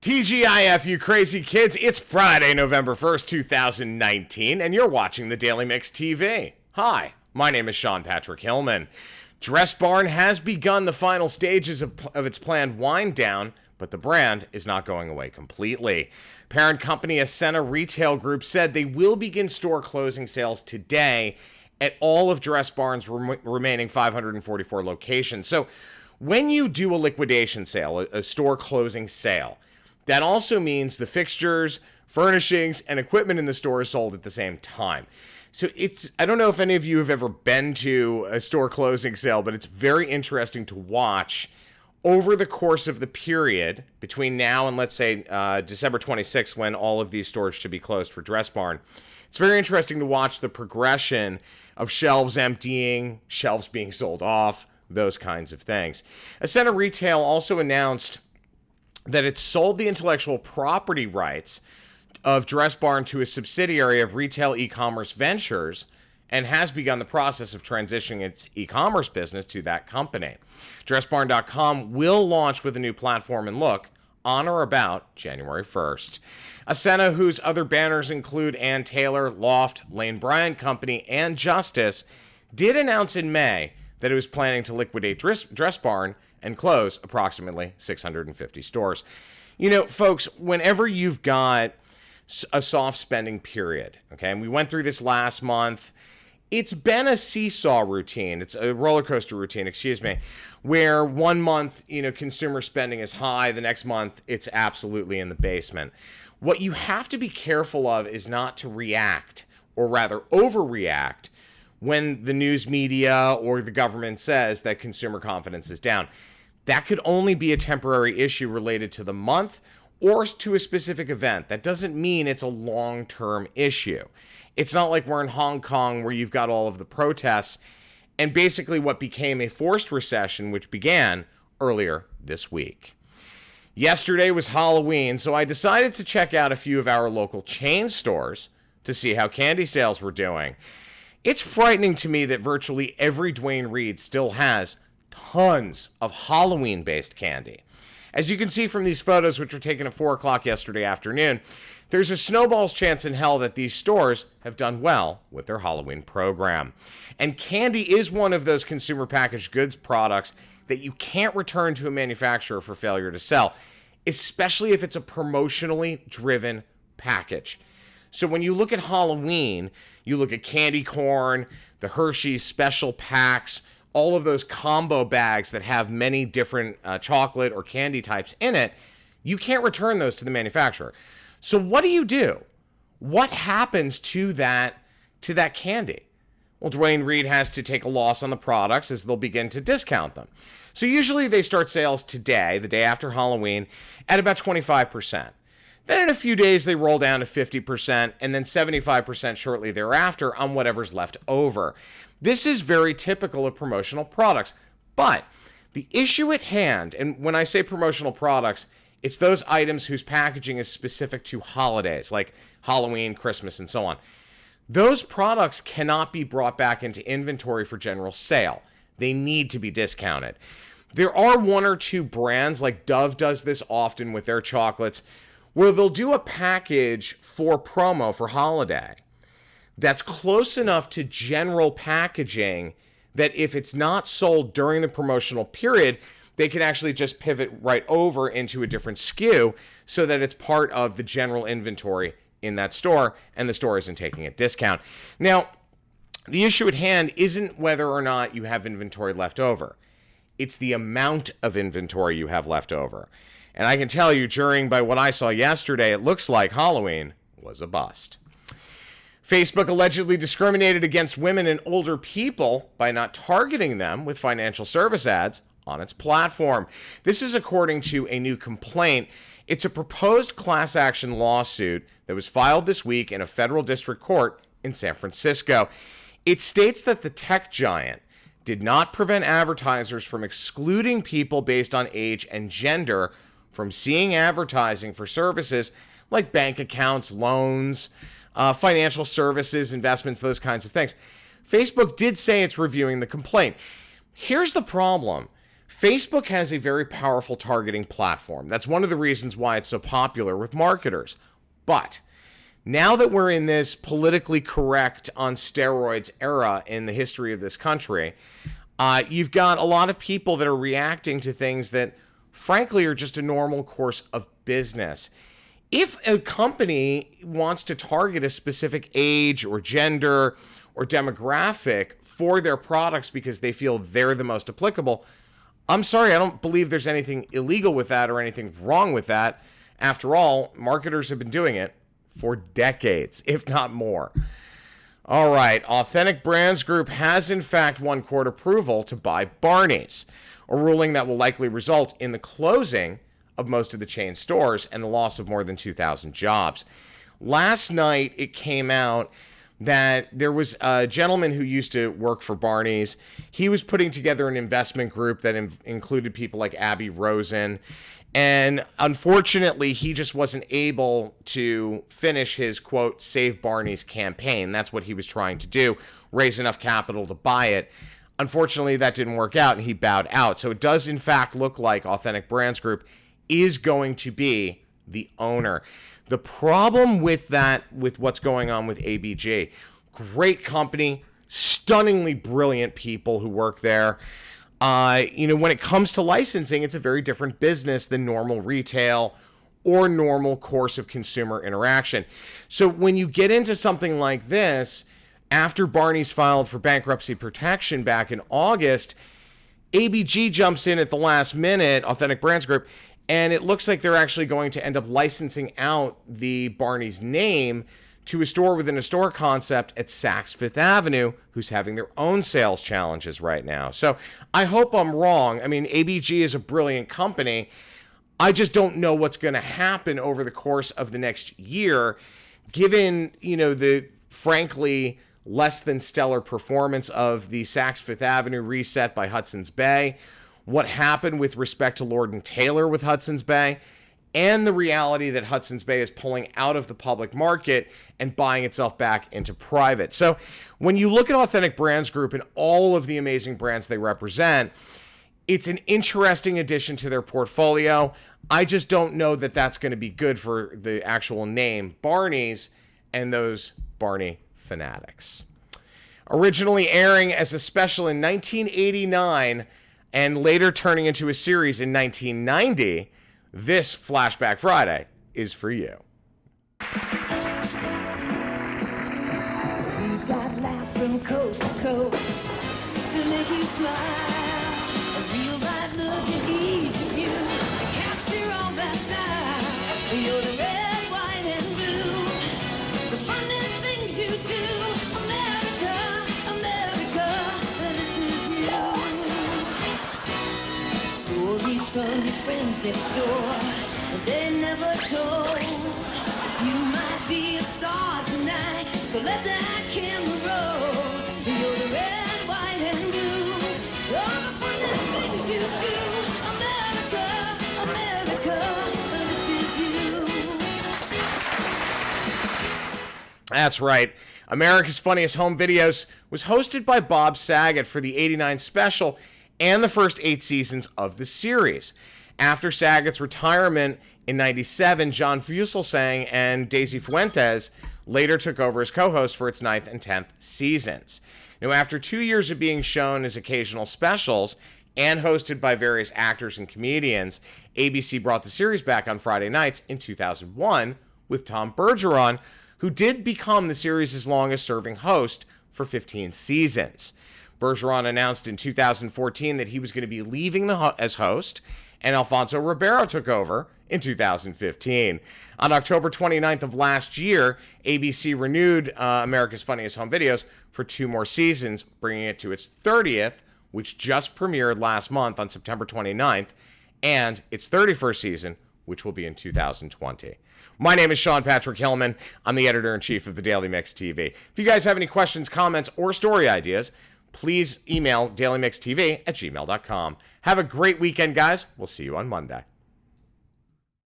TGIF, you crazy kids. It's Friday, November 1st, 2019, and you're watching the Daily Mix TV. Hi, my name is Sean Patrick Hillman. Dress Barn has begun the final stages of its planned wind down, but the brand is not going away completely. Parent company Ascena Retail Group said they will begin store closing sales today at all of Dress Barn's remaining 544 locations. So when you do a liquidation sale, a store closing sale, that also means the fixtures, furnishings, and equipment in the store is sold at the same time. So I don't know if any of you have ever been to a store closing sale, but it's very interesting to watch over the course of the period between now and, let's say, December 26th, when all of these stores should be closed for Dress Barn. It's very interesting to watch the progression of shelves emptying, shelves being sold off, those kinds of things. Ascena Retail also announced that it sold the intellectual property rights of Dress Barn to a subsidiary of Retail E-Commerce Ventures and has begun the process of transitioning its e-commerce business to that company. DressBarn.com will launch with a new platform and look on or about January 1st. Ascena, whose other banners include Ann Taylor, Loft, Lane Bryant Company, and Justice, did announce in May that it was planning to liquidate Dress Barn and close approximately 650 stores. You know, folks, whenever you've got a soft spending period, okay, and we went through this last month, it's been a seesaw routine. It's a roller coaster routine, where one month, consumer spending is high, the next month it's absolutely in the basement. What you have to be careful of is not to react, or rather overreact, when the news media or the government says that consumer confidence is down. That could only be a temporary issue related to the month or to a specific event. That doesn't mean it's a long-term issue. It's not like we're in Hong Kong where you've got all of the protests and basically what became a forced recession, which began earlier this week. Yesterday was Halloween, so I decided to check out a few of our local chain stores to see how candy sales were doing. It's frightening to me that virtually every Duane Reade still has tons of Halloween-based candy. As you can see from these photos, which were taken at 4 o'clock yesterday afternoon, there's a snowball's chance in hell that these stores have done well with their Halloween program. And candy is one of those consumer packaged goods products that you can't return to a manufacturer for failure to sell, especially if it's a promotionally driven package. So when you look at Halloween, you look at candy corn, the Hershey's special packs, all of those combo bags that have many different chocolate or candy types in it, you can't return those to the manufacturer. So what do? What happens to that candy? Well, Duane Reade has to take a loss on the products as they'll begin to discount them. So usually they start sales today, the day after Halloween, at about 25%. Then in a few days, they roll down to 50% and then 75% shortly thereafter on whatever's left over. This is very typical of promotional products. But the issue at hand, and when I say promotional products, it's those items whose packaging is specific to holidays, like Halloween, Christmas, and so on. Those products cannot be brought back into inventory for general sale. They need to be discounted. There are one or two brands, like Dove does this often with their chocolates, where they'll do a package for promo for holiday that's close enough to general packaging that if it's not sold during the promotional period, they can actually just pivot right over into a different SKU so that it's part of the general inventory in that store and the store isn't taking a discount. Now, the issue at hand isn't whether or not you have inventory left over. It's the amount of inventory you have left over. And I can tell you, by what I saw yesterday, it looks like Halloween was a bust. Facebook allegedly discriminated against women and older people by not targeting them with financial service ads on its platform. This is according to a new complaint. It's a proposed class action lawsuit that was filed this week in a federal district court in San Francisco. It states that the tech giant did not prevent advertisers from excluding people based on age and gender from seeing advertising for services like bank accounts, loans, financial services, investments, those kinds of things. Facebook did say it's reviewing the complaint. Here's the problem. Facebook has a very powerful targeting platform. That's one of the reasons why it's so popular with marketers. But now that we're in this politically correct on steroids era in the history of this country, you've got a lot of people that are reacting to things that, frankly, are just a normal course of business. If a company wants to target a specific age or gender or demographic for their products because they feel they're the most applicable, I'm sorry, I don't believe there's anything illegal with that or anything wrong with that. After all, marketers have been doing it for decades, if not more. All right, Authentic Brands Group has in fact won court approval to buy Barneys, a ruling that will likely result in the closing of most of the chain stores and the loss of more than 2,000 jobs. Last night, it came out that there was a gentleman who used to work for Barneys. He was putting together an investment group that included people like Abby Rosen. And unfortunately, he just wasn't able to finish his, quote, Save Barneys campaign. That's what he was trying to do, raise enough capital to buy it. Unfortunately, that didn't work out, and he bowed out. So it does, in fact, look like Authentic Brands Group is going to be the owner. The problem with that, with what's going on with ABG, great company, stunningly brilliant people who work there. When it comes to licensing, it's a very different business than normal retail or normal course of consumer interaction. So when you get into something like this, after Barneys filed for bankruptcy protection back in August, ABG jumps in at the last minute, Authentic Brands Group, and it looks like they're actually going to end up licensing out the Barneys name to a store within a store concept at Saks Fifth Avenue, who's having their own sales challenges right now. So I hope I'm wrong. I mean, ABG is a brilliant company. I just don't know what's going to happen over the course of the next year, given, the frankly less than stellar performance of the Saks Fifth Avenue reset by Hudson's Bay, what happened with respect to Lord & Taylor with Hudson's Bay, and the reality that Hudson's Bay is pulling out of the public market and buying itself back into private. So when you look at Authentic Brands Group and all of the amazing brands they represent, it's an interesting addition to their portfolio. I just don't know that that's going to be good for the actual name Barneys and those Barney fanatics. Originally airing as a special in 1989 and later turning into a series in 1990, this Flashback Friday is for you. We've got laughs from coast to coast to make you smile. A real life look at each of you to capture all that style. You're the red, white, and blue. The funnest things you do. America, America, this is you. Stories from your friends next door, but they never told. You might be a star tonight, so let that camera roll. You're the red, white, and blue. All the funnest things you do. America, America, this is you. That's right. America's Funniest Home Videos was hosted by Bob Saget for the '89 special and the first 8 seasons of the series. After Saget's retirement in '97, John Fugelsang and Daisy Fuentes later took over as co-hosts for its 9th and 10th seasons. Now, after 2 years of being shown as occasional specials and hosted by various actors and comedians, ABC brought the series back on Friday nights in 2001 with Tom Bergeron, who did become the series' longest-serving host for 15 seasons. Bergeron announced in 2014 that he was going to be leaving as host, and Alfonso Ribeiro took over in 2015. On October 29th of last year, ABC renewed America's Funniest Home Videos for 2 more seasons, bringing it to its 30th, which just premiered last month on September 29th, and its 31st season, which will be in 2020. My name is Sean Patrick Hillman. I'm the editor-in-chief of the Daily Mix TV. If you guys have any questions, comments, or story ideas, please email dailymixtv@gmail.com. Have a great weekend, guys. We'll see you on Monday.